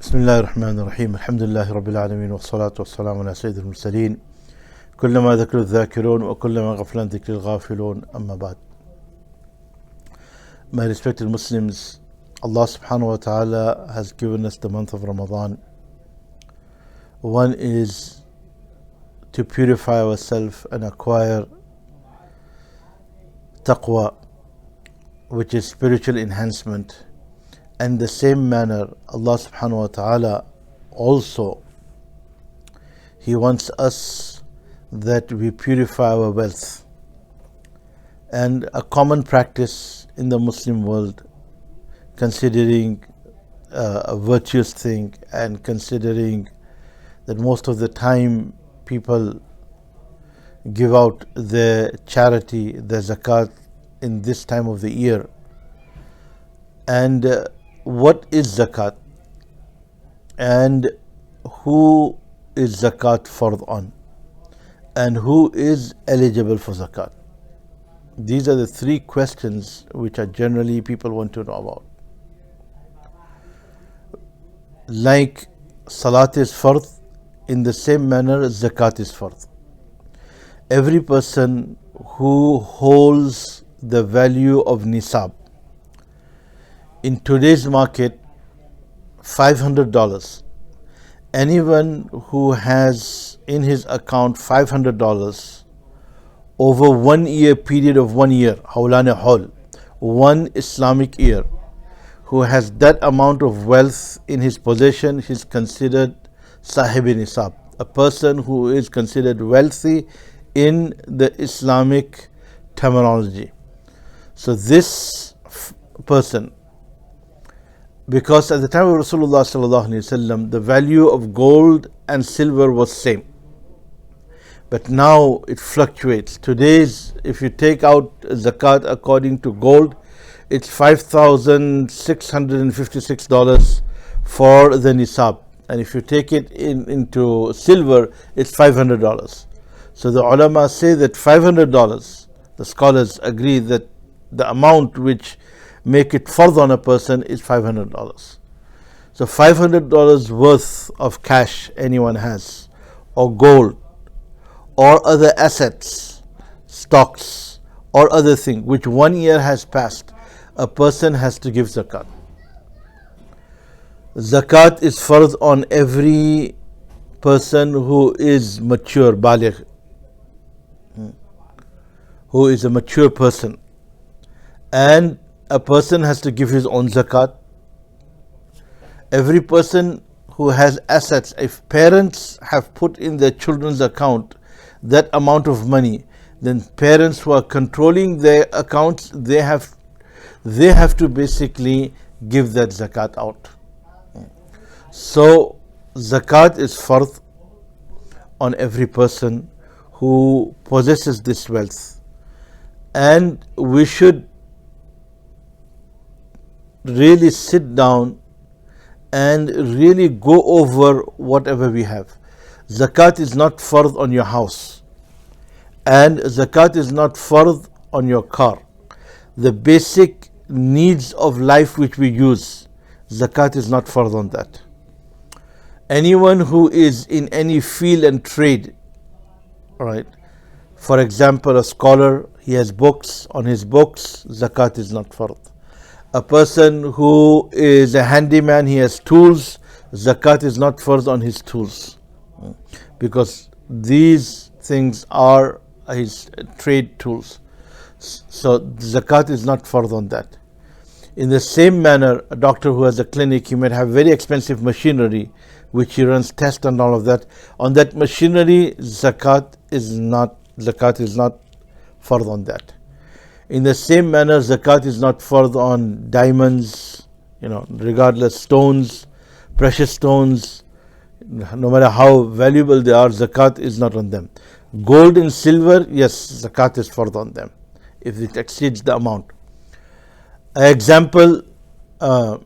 بسم الله الرحمن الرحيم الحمد لله رب العالمين والصلاة والسلام على سيد المرسلين كلما ذكر الذاكرون وكلما غفل عن ذكر الغافلون أما بعد. My respected Muslims, Allah subhanahu wa ta'ala has given us the month of Ramadan. One is to purify ourselves and acquire Taqwa, which is spiritual enhancement. And the same manner, Allah subhanahu wa ta'ala also, He wants us that we purify our wealth. And a common practice in the Muslim world, considering a virtuous thing and considering that most of the time people give out their charity, their zakat in this time of the year. And what is zakat? And who is zakat fard on? And who is eligible for zakat? These are the three questions which are generally people want to know about. Like salat is fard, in the same manner zakat is fard. Every person who holds the value of nisab, in today's market, $500. Anyone who has in his account $500 over 1 year period of 1 year, Maulana Patel, one Islamic year, who has that amount of wealth in his possession, is considered Sahib Nisab, a person who is considered wealthy in the Islamic terminology. So this person, because at the time of Rasulullah sallallahu alaihi wasallam, the value of gold and silver was same, but now it fluctuates. Today's, if you take out zakat according to gold, it's $5,656 for the nisab, and if you take it into silver, it's $500. So the ulama say that $500, the scholars agree that the amount which make it fard on a person is $500. So $500 worth of cash anyone has, or gold, or other assets, stocks, or other thing which 1 year has passed, a person has to give zakat. Zakat is fard on every person who is mature, baligh, who is a mature person, and a person has to give his own zakat. Every person who has assets, if parents have put in their children's account that amount of money, then parents who are controlling their accounts, they have to basically give that zakat out. So zakat is fard on every person who possesses this wealth, and we should really sit down and really go over whatever we have. Zakat is not fard on your house, and zakat is not fard on your car. The basic needs of life which we use, zakat is not fard on that. Anyone who is in any field and trade, right? For example, a scholar, he has books, on his books, zakat is not fard. A person who is a handyman, he has tools, zakat is not fard on his tools, because these things are his trade tools. So zakat is not fard on that. In the same manner, a doctor who has a clinic, he might have very expensive machinery which he runs tests and all of that. On that machinery, zakat is not fard on that. In the same manner, zakat is not fard on diamonds, regardless, stones, precious stones, no matter how valuable they are, zakat is not on them. Gold and silver, yes, zakat is fard on them if it exceeds the amount. Example, a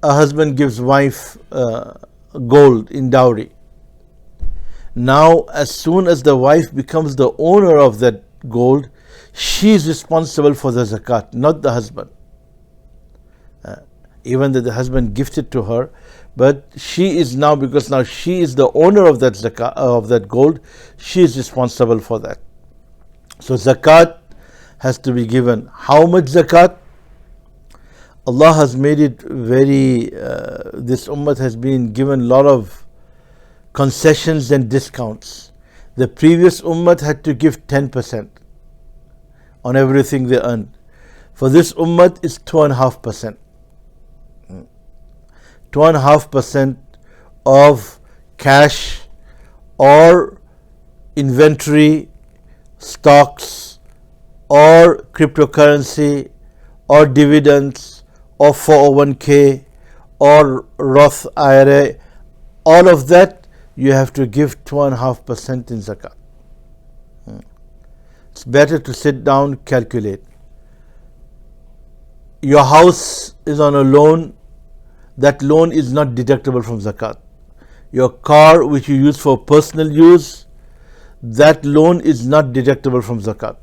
husband gives wife gold in dowry. Now, as soon as the wife becomes the owner of that gold, she is responsible for the zakat, not the husband. even that the husband gifted to her, but she is now, because now she is the owner of that zakat, of that gold, she is responsible for that. So zakat has to be given. How much zakat? Allah has made it very, this ummah has been given a lot of concessions and discounts. The previous ummah had to give 10% on everything they earned. For this ummah, it's 2.5%. 2.5% of cash or inventory, stocks, or cryptocurrency, or dividends, or 401k, or Roth IRA. All of that you have to give 2.5% in zakat. It's better to sit down, calculate. Your house is on a loan, that loan is not deductible from zakat. Your car which you use for personal use, that loan is not deductible from zakat.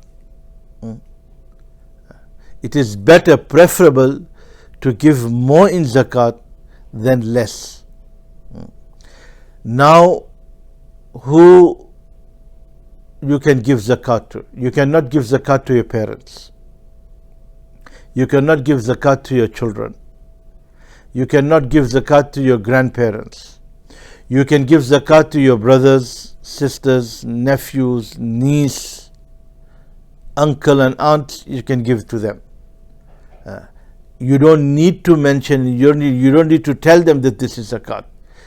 It is better, preferable to give more in zakat than less. Now, who you can give zakat to? You cannot give zakat to your parents. You cannot give zakat to your children. You cannot give zakat to your grandparents. You can give zakat to your brothers, sisters, nephews, niece, uncle and aunt. You can give to them. You don't need to mention, you don't need to tell them that this is zakat.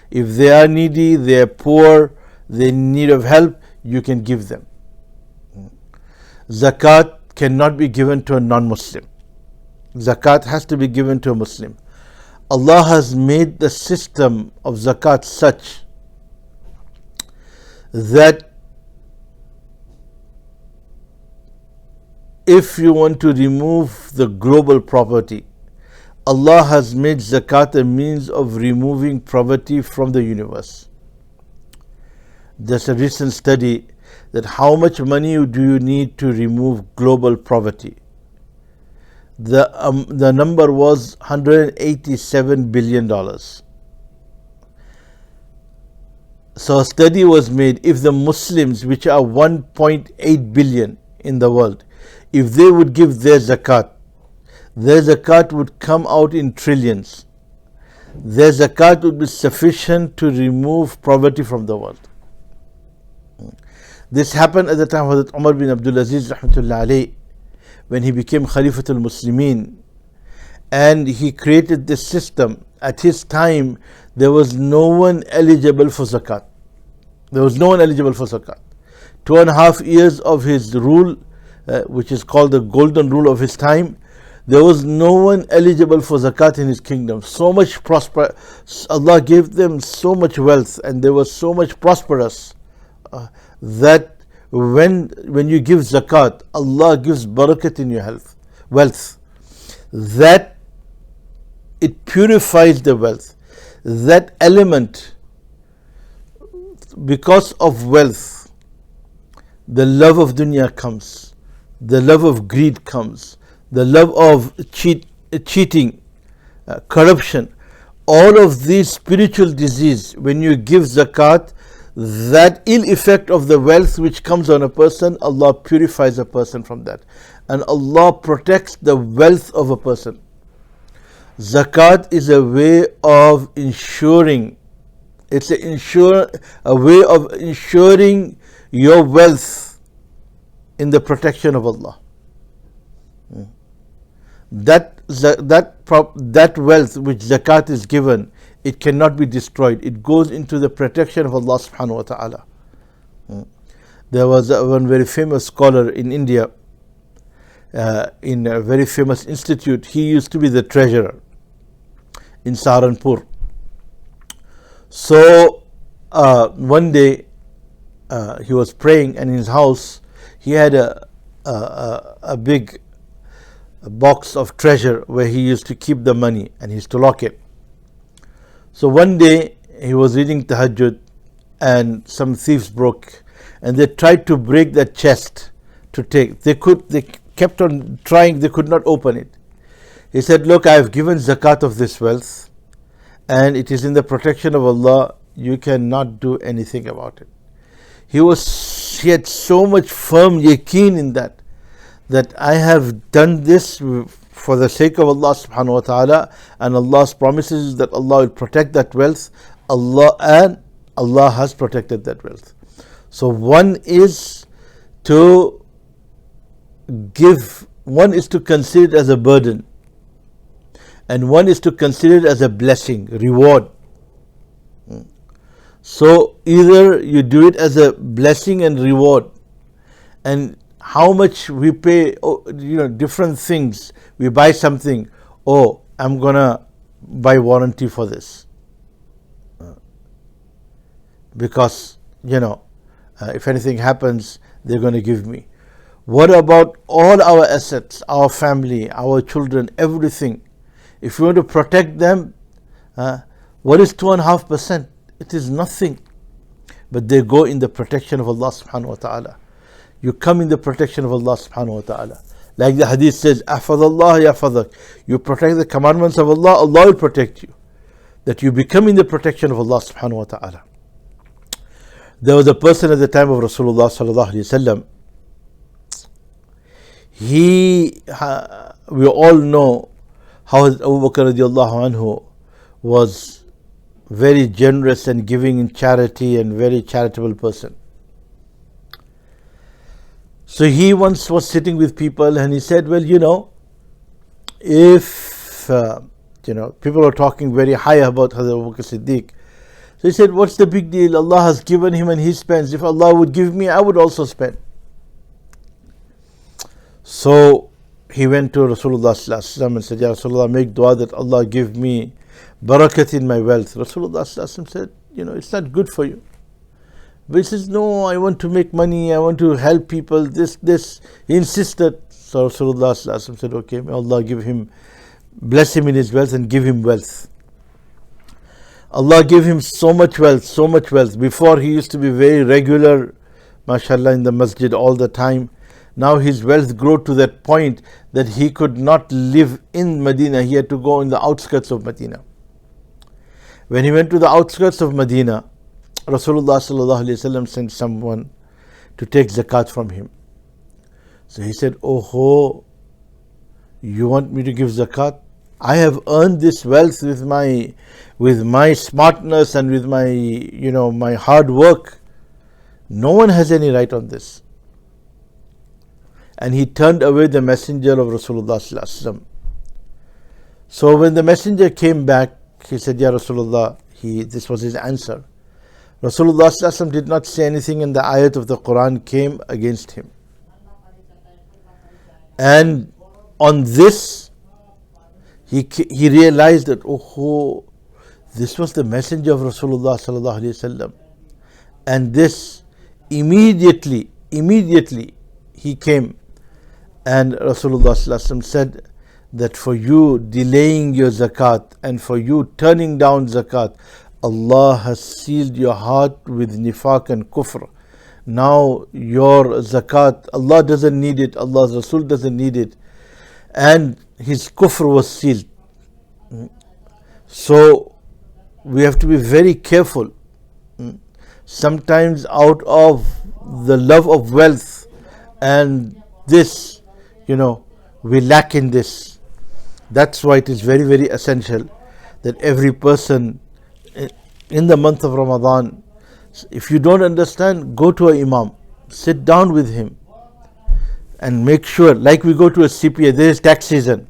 If they are needy, they are poor, they in need of help, you can give them. Zakat cannot be given to a non-Muslim. Zakat has to be given to a Muslim. Allah has made the system of zakat such that if you want to remove the global poverty, Allah has made zakat a means of removing poverty from the universe. There's a recent study that how much money do you need to remove global poverty? The number was $187 billion. So a study was made, if the Muslims, which are 1.8 billion in the world, if they would give their zakat would come out in trillions. Their zakat would be sufficient to remove poverty from the world. This happened at the time of Umar bin Abdul Aziz rahmatullah alayhi, when he became Khalifatul Muslimin, and he created this system. At his time, there was no one eligible for zakat. There was no one eligible for zakat. 2.5 years of his rule, which is called the golden rule of his time, there was no one eligible for zakat in his kingdom. So much Allah gave them so much wealth, and they were so much prosperous that when you give zakat, Allah gives barakat in your wealth. That it purifies the wealth. That element, because of wealth, the love of dunya comes, the love of greed comes, the love of cheating, corruption, all of these spiritual disease. When you give zakat, that ill effect of the wealth which comes on a person, Allah purifies a person from that, and Allah protects the wealth of a person. Zakat is a way of ensuring, it's a way of ensuring your wealth in the protection of Allah. That wealth which zakat is given, it cannot be destroyed. It goes into the protection of Allah subhanahu wa ta'ala. There was one very famous scholar in India, in a very famous institute. He used to be the treasurer in Saharanpur. So one day he was praying, and in his house he had a big box of treasure where he used to keep the money, and he used to lock it. So one day he was reading Tahajjud, and some thieves broke, and they tried to break that chest to take. They kept on trying, they could not open it. He said, look, I have given zakat of this wealth and it is in the protection of Allah. You cannot do anything about it. He had so much firm yaqeen in that I have done this for the sake of Allah subhanahu wa ta'ala, and Allah's promises is that Allah will protect that wealth. Allah has protected that wealth. So one is to consider it as a burden, and one is to consider it as a blessing, reward. So either you do it as a blessing and reward, and how much we pay, different things. We buy something, I'm gonna buy warranty for this because if anything happens, they're going to give me. What about all our assets, our family, our children, everything? If you want to protect them, what is 2.5%? It is nothing. But they go in the protection of Allah subhanahu wa ta'ala. You come in the protection of Allah subhanahu wa ta'ala. Like the hadith says, Ahfadallah yahfadak. You protect the commandments of Allah, Allah will protect you. That you become in the protection of Allah subhanahu wa ta'ala. There was a person at the time of Rasulullah sallallahu alaihi wasallam. We all know how Abu Bakr radiallahu anhu was very generous and giving in charity and very charitable person. So he once was sitting with people and he said, well, if people are talking very high about Hazrat Abu Bakr Siddiq. So he said, what's the big deal? Allah has given him and he spends. If Allah would give me, I would also spend. So he went to Rasulullah sallallahu alaihi wasallam and said, Ya Rasulullah, make dua that Allah give me barakat in my wealth. Rasulullah sallallahu alaihi wasallam said, it's not good for you. But he says, no, I want to make money, I want to help people, this. He insisted. So Rasulullah sallallahu alaihi wasallam said, okay, may Allah bless him in his wealth and give him wealth. Allah gave him so much wealth. Before he used to be very regular, mashallah, in the masjid all the time. Now his wealth grew to that point that he could not live in Medina. He had to go in the outskirts of Medina. When he went to the outskirts of Medina, Rasulullah sallallahu alaihi wasallam sent someone to take zakat from him. So he said, oh, you want me to give zakat? I have earned this wealth with my smartness and with my hard work. No one has any right on this. And he turned away the messenger of Rasulullah sallallahu alaihi wasallam. So when the messenger came back, he said, Ya Rasulullah, this was his answer. Rasulullah sallallahu alaihi wasallam did not say anything, and the ayat of the Quran came against him. And on this, he realized that, this was the messenger of Rasulullah sallallahu alaihi wasallam. And this immediately he came, and Rasulullah sallallahu alaihi wasallam said that for you delaying your zakat and for you turning down zakat, Allah has sealed your heart with nifaq and kufr. Now your zakat, Allah doesn't need it, Allah's Rasul doesn't need it, and his kufr was sealed. So we have to be very careful. Sometimes out of the love of wealth and this, we lack in this. That's why it is very, very essential that every person in the month of Ramadan, if you don't understand, go to an imam, sit down with him and make sure, like we go to a CPA, there is tax season.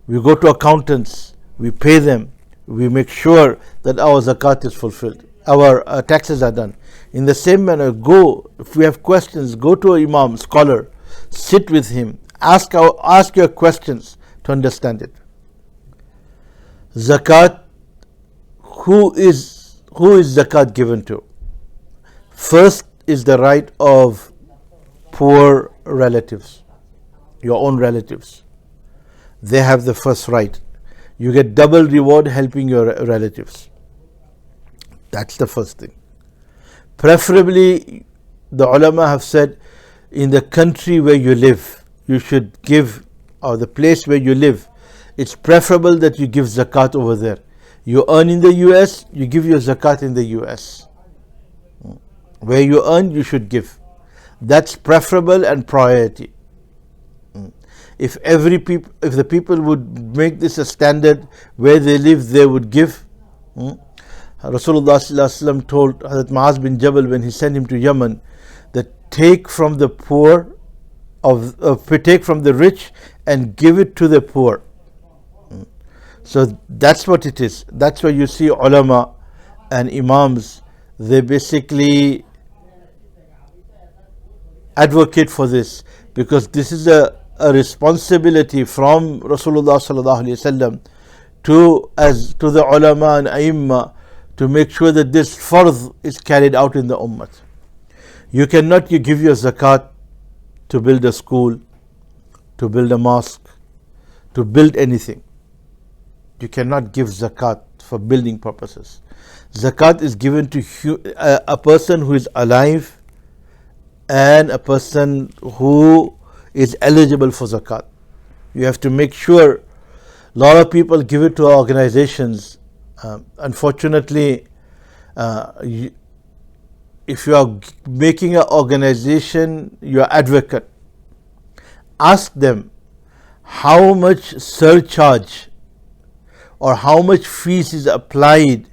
We go to accountants, we pay them, we make sure that our zakat is fulfilled, our taxes are done. In the same manner, if we have questions, go to an imam, scholar, sit with him, ask your questions to understand it. Zakat, who is zakat given to? First is the right of poor relatives, your own relatives. They have the first right. You get double reward helping your relatives. That's the first thing. Preferably, the ulama have said, in the country where you live, you should give, or the place where you live, it's preferable that you give zakat over there. You earn in the US, you give your zakat in the US. Where you earn, you should give. That's preferable and priority. If the people would make this a standard, where they live, they would give. Rasulullah ﷺ told Hazrat Muaz bin Jabal when he sent him to Yemen that take from the poor, take from the rich and give it to the poor. So that's what it is. That's why you see ulama and imams, they basically advocate for this, because this is a responsibility from Rasulullah sallallahu alaihi wasallam to the ulama and aimma, to make sure that this fard is carried out in the ummah. You cannot give your zakat to build a school, to build a mosque, to build anything. You cannot give zakat for building purposes. Zakat is given to a person who is alive and a person who is eligible for zakat. You have to make sure. A lot of people give it to organizations. Unfortunately, if you are making an organization your advocate, ask them how much surcharge or how much fees is applied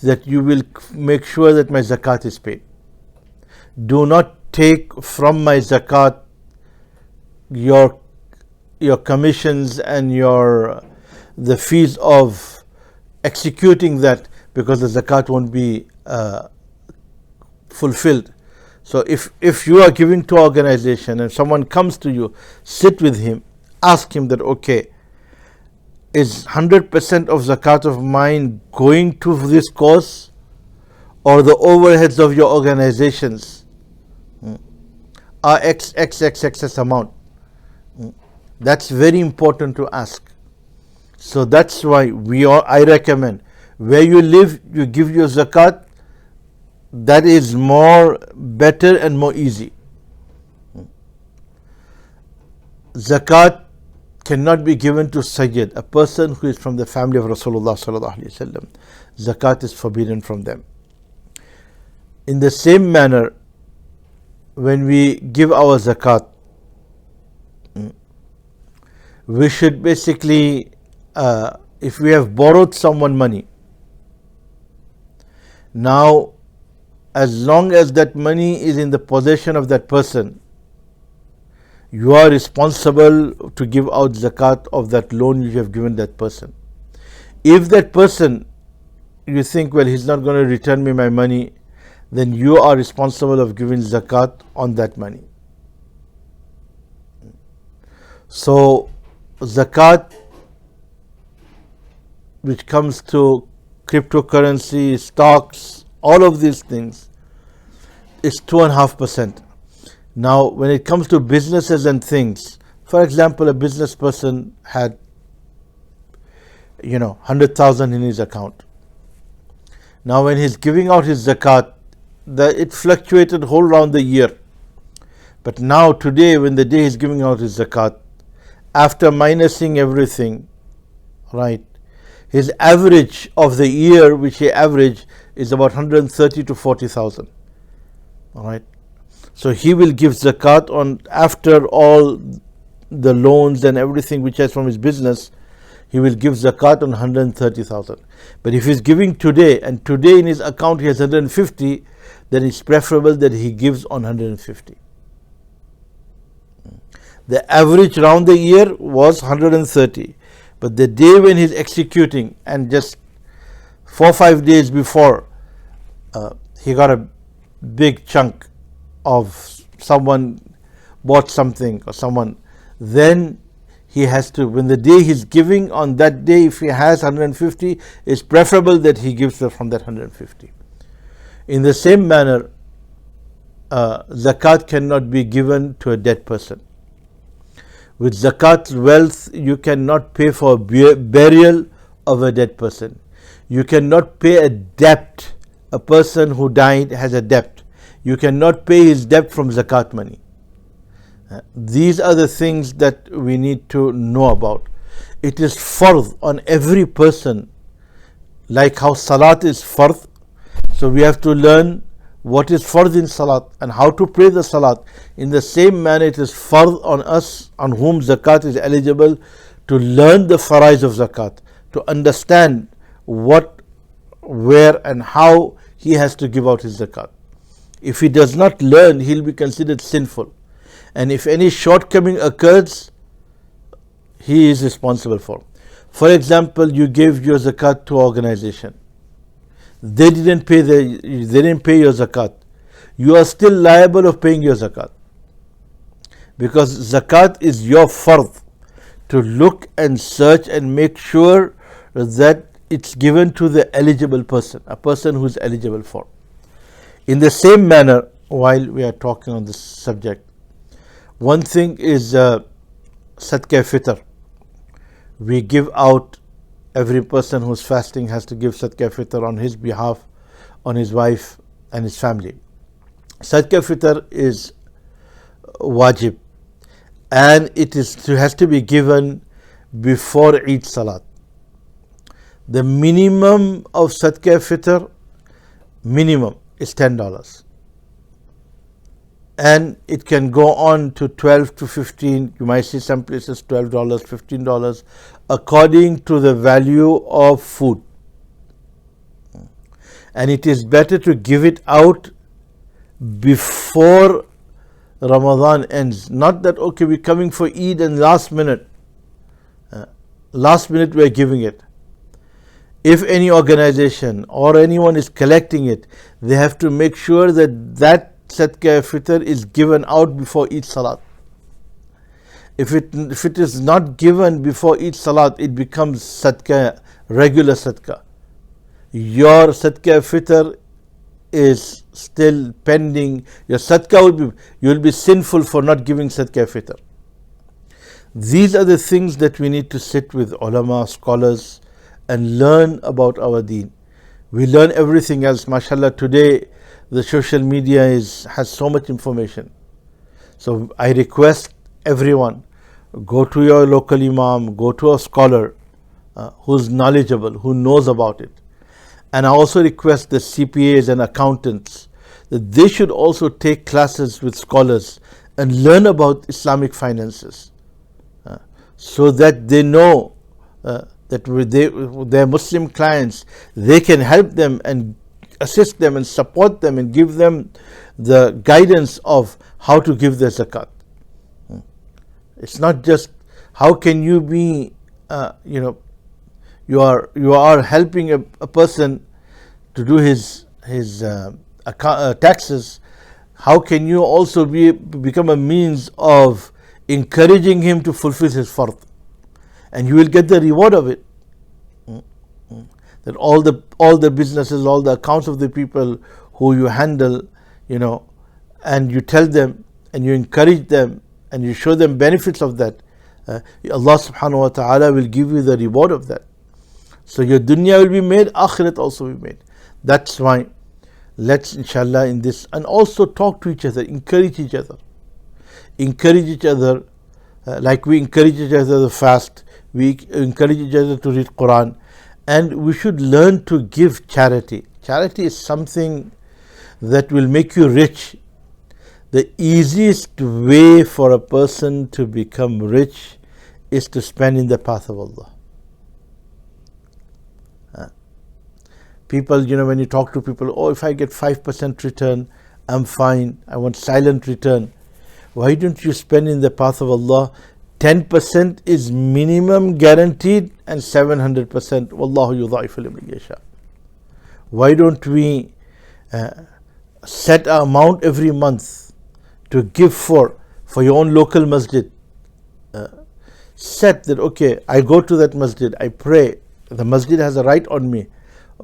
that you will make sure that my zakat is paid. Do not take from my zakat your commissions and the fees of executing that, because the zakat won't be fulfilled. So if you are giving to organization and someone comes to you, sit with him, ask him that, okay, is 100% of zakat of mine going to this cause, or the overheads of your organizations are X amount? That's very important to ask. So that's why I recommend, where you live, you give your zakat. That is more better and more easy. Zakat cannot be given to Sayyid, a person who is from the family of Rasulullah sallallahu alaihi wasallam. Zakat is forbidden from them. In the same manner, when we give our zakat, we should basically, if we have borrowed someone money, now as long as that money is in the possession of that person, you are responsible to give out zakat of that loan you have given that person. If that person, you think, well, he's not going to return me my money, then you are responsible of giving zakat on that money. So zakat, which comes to cryptocurrency, stocks, all of these things, is 2.5%. Now, when it comes to businesses and things, for example, a business person had 100,000 in his account. Now, when he's giving out his zakat, it fluctuated whole round the year. But now, today, when the day he's giving out his zakat, after minusing everything, right, his average of the year, which he averaged, is about 130 to 40,000. All right. So he will give zakat on, after all the loans and everything which has from his business, he will give zakat on 130,000. But if he's giving today, and today in his account he has 150, then it's preferable that he gives on 150. The average round the year was 130. But the day when he's executing, and just 4 or 5 days before, he got a big chunk of someone bought something or someone, then he has to, when the day he's giving on that day, if he has 150, it's preferable that he gives from that 150. In the same manner, zakat cannot be given to a dead person. With zakat wealth, you cannot pay for burial of a dead person. You cannot pay a debt. A person who died has a debt. You cannot pay his debt from zakat money. These are the things that we need to know about. It is fard on every person, like how salat is fard. So we have to learn what is fard in salat and how to pray the salat. In the same manner, it is fard on us, on whom zakat is eligible, to learn the farais of zakat, to understand what, where and how he has to give out his zakat. If he does not learn, he'll be considered sinful. And if any shortcoming occurs, he is responsible for. For example, you gave your zakat to an organization. They didn't pay your zakat. You are still liable of paying your zakat, because zakat is your fard, to look and search and make sure that it's given to the eligible person, a person who is eligible for. In the same manner, while we are talking on this subject, one thing is sadaqah fitr. We give out, every person who's fasting has to give sadaqah fitr on his behalf, on his wife and his family. Sadaqah fitr is wajib, and it has to be given before Eid Salat. The minimum of sadaqah fitr, minimum, is $10. And it can go on to 12 to 15. You might see some places $12, $15, according to the value of food. And it is better to give it out before Ramadan ends. Not that, okay, we're coming for Eid and last minute we're giving it. If any organization or anyone is collecting it, they have to make sure that that sadaqah fitr is given out before each salat. If it is not given before each salat, it becomes sadaqah, regular sadaqah. Your sadaqah fitr is still pending. Your sadaqah you will be sinful for not giving sadaqah fitr. These are the things that we need to sit with ulama, scholars, and learn about our deen. We learn everything else. MashaAllah, today the social media has so much information. So I request everyone, go to your local imam, go to a scholar who's knowledgeable, who knows about it. And I also request the CPAs and accountants that they should also take classes with scholars and learn about Islamic finances, so that they know that with their Muslim clients, they can help them and assist them and support them and give them the guidance of how to give their zakat. It's not just how can you be, you are helping a person to do his taxes. How can you also become a means of encouraging him to fulfill his fard, and you will get the reward of it. That all the businesses, all the accounts of the people who you handle, and you tell them and you encourage them and you show them benefits of that, Allah subhanahu wa ta'ala will give you the reward of that. So your dunya will be made, akhirat also will be made. That's why let's inshallah in this, and also talk to each other, encourage each other. Like we encourage each other to fast, we encourage each other to read Quran, and we should learn to give charity. Charity is something that will make you rich. The easiest way for a person to become rich is to spend in the path of Allah. People, when you talk to people, if I get 5% return, I'm fine. I want silent return. Why don't you spend in the path of Allah? 10% is minimum guaranteed, and 700%. Wallahu yudha'ifu liman yasha. Why don't we set an amount every month to give for your own local masjid? Set that, okay, I go to that masjid, I pray. The masjid has a right on me.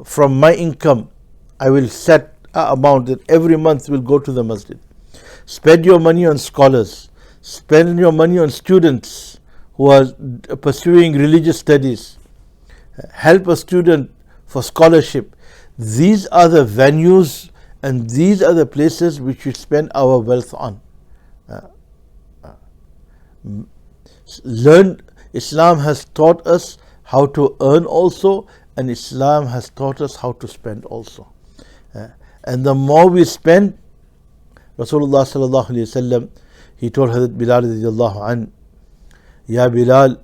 From my income, I will set an amount that every month will go to the masjid. Spend your money on scholars. Spend your money on students who are pursuing religious studies. Help a student for scholarship. These are the venues and these are the places which we spend our wealth on. Learn, Islam has taught us how to earn also, and Islam has taught us how to spend also. And the more we spend, Rasulullah sallallahu alayhi wasallam, he told Hazrat Bilal radiallahu an, Ya Bilal,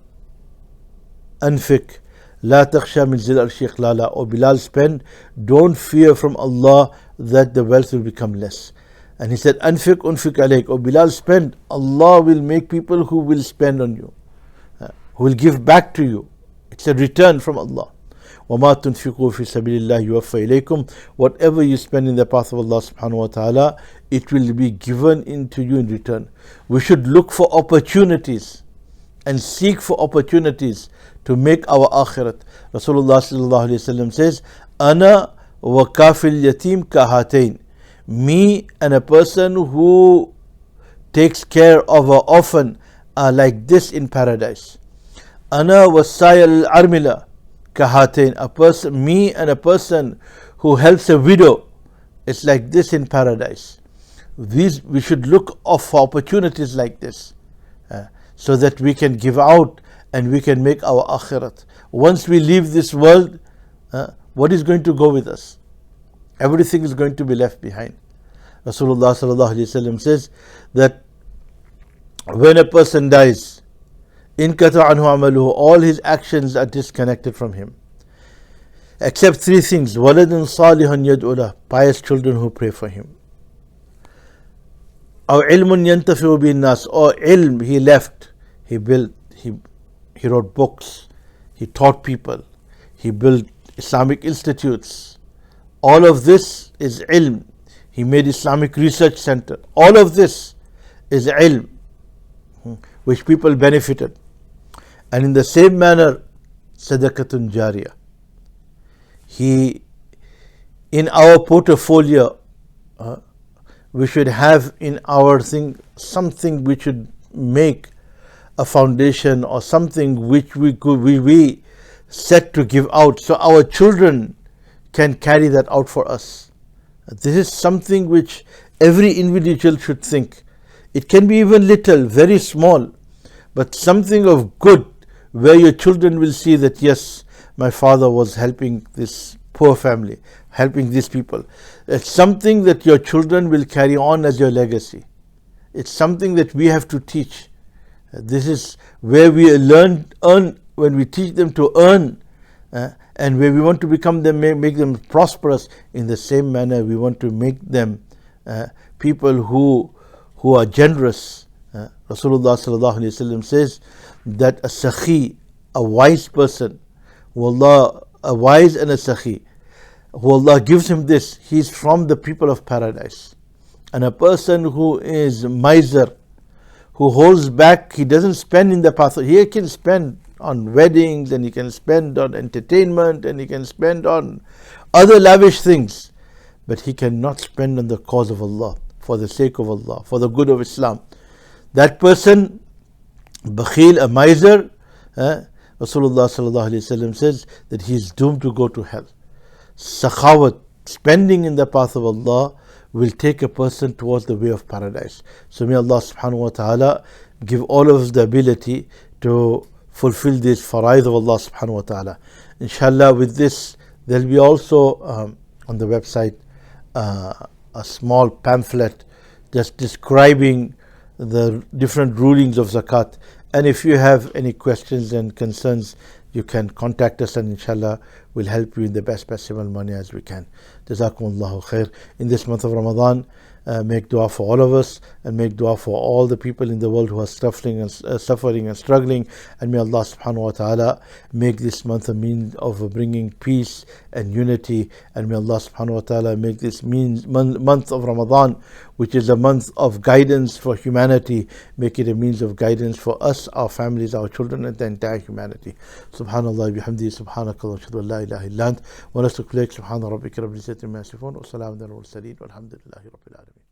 anfik, la takhsha min zil arshi iqlala. O Bilal, spend, don't fear from Allah that the wealth will become less. And he said, Anfik unfik alayk. O Bilal, spend, Allah will make people who will spend on you, who will give back to you. It's a return from Allah. وَمَا تُنْفِقُوا فِي سَبِيلِ اللَّهِ يُوَفَّ إِلَيْكُمْ. Whatever you spend in the path of Allah subhanahu wa ta'ala, it will be given into you in return. We should look for opportunities and seek for opportunities to make our akhirat. Rasulullah sallallahu alayhi wa sallam says, Ana wa kafil yatim kahatain. Me and a person who takes care of an orphan are like this in paradise. Ana wa sayal armila kahatain. A person, me and a person who helps a widow, it's like this in paradise. We should look for opportunities like this, so that we can give out and we can make our akhirat. Once we leave this world, what is going to go with us? Everything is going to be left behind. Rasulullah sallallahu alaihi wasallam says that when a person dies, inkata anhu amaluhu, all his actions are disconnected from him, except three things: waladun salihun yad'u lahu, pious children who pray for him; or ilmun yantafi'u bin nas, or ilm he left, he built, he wrote books, he taught people, he built Islamic institutes. All of this is ilm. He made Islamic Research Center. All of this is ilm, which people benefited. And in the same manner, sadaqatun jariyah. He, in our portfolio, we should have in our thing something which should make a foundation, or something which we set to give out, so our children can carry that out for us. This is something which every individual should think. It can be even little, very small, but something of good, where your children will see that yes, my father was helping this poor family, helping these people. It's something that your children will carry on as your legacy. It's something that we have to teach. This is where we earn, when we teach them to earn, and where we want to become them, make them prosperous. In the same manner, we want to make them people who are generous. Rasulullah sallallahu alaihi wasallam says that a sakhi, a wise person, wallah, a wise and a sakhi, who Allah gives him this, he's from the people of paradise. And a person who is miser, who holds back, he doesn't spend in the path. He can spend on weddings, and he can spend on entertainment, and he can spend on other lavish things, but he cannot spend on the cause of Allah, for the sake of Allah, for the good of Islam. That person, bakhil, a miser, Rasulullah sallallahu alaihi wasallam says that he is doomed to go to hell. Sakhawat, spending in the path of Allah, will take a person towards the way of paradise. So may Allah subhanahu wa ta'ala give all of us the ability to fulfill this faraid of Allah subhanahu wa ta'ala. Inshallah, with this, there will be also on the website a small pamphlet just describing the different rulings of zakat. And if you have any questions and concerns, you can contact us, and inshallah we'll help you in the best possible manner as we can. Jazakumullahu khair. In this month of Ramadan, make dua for all of us, and make dua for all the people in the world who are suffering and struggling. And may Allah subhanahu wa ta'ala make this month a means of bringing peace and unity. And may Allah subhanahu wa ta'ala make this month of Ramadan, which is a month of guidance for humanity, make it a means of guidance for us, our families, our children, and the entire humanity. Subhanallah bihamdi, subhanakallah, ashhadu an la ilaha illa ant, wa nastaghfiruka, subhana rabbika rabbil izzati amma yasifun, wa salamun alal mursalin, walhamdulillahi rabbil alamin.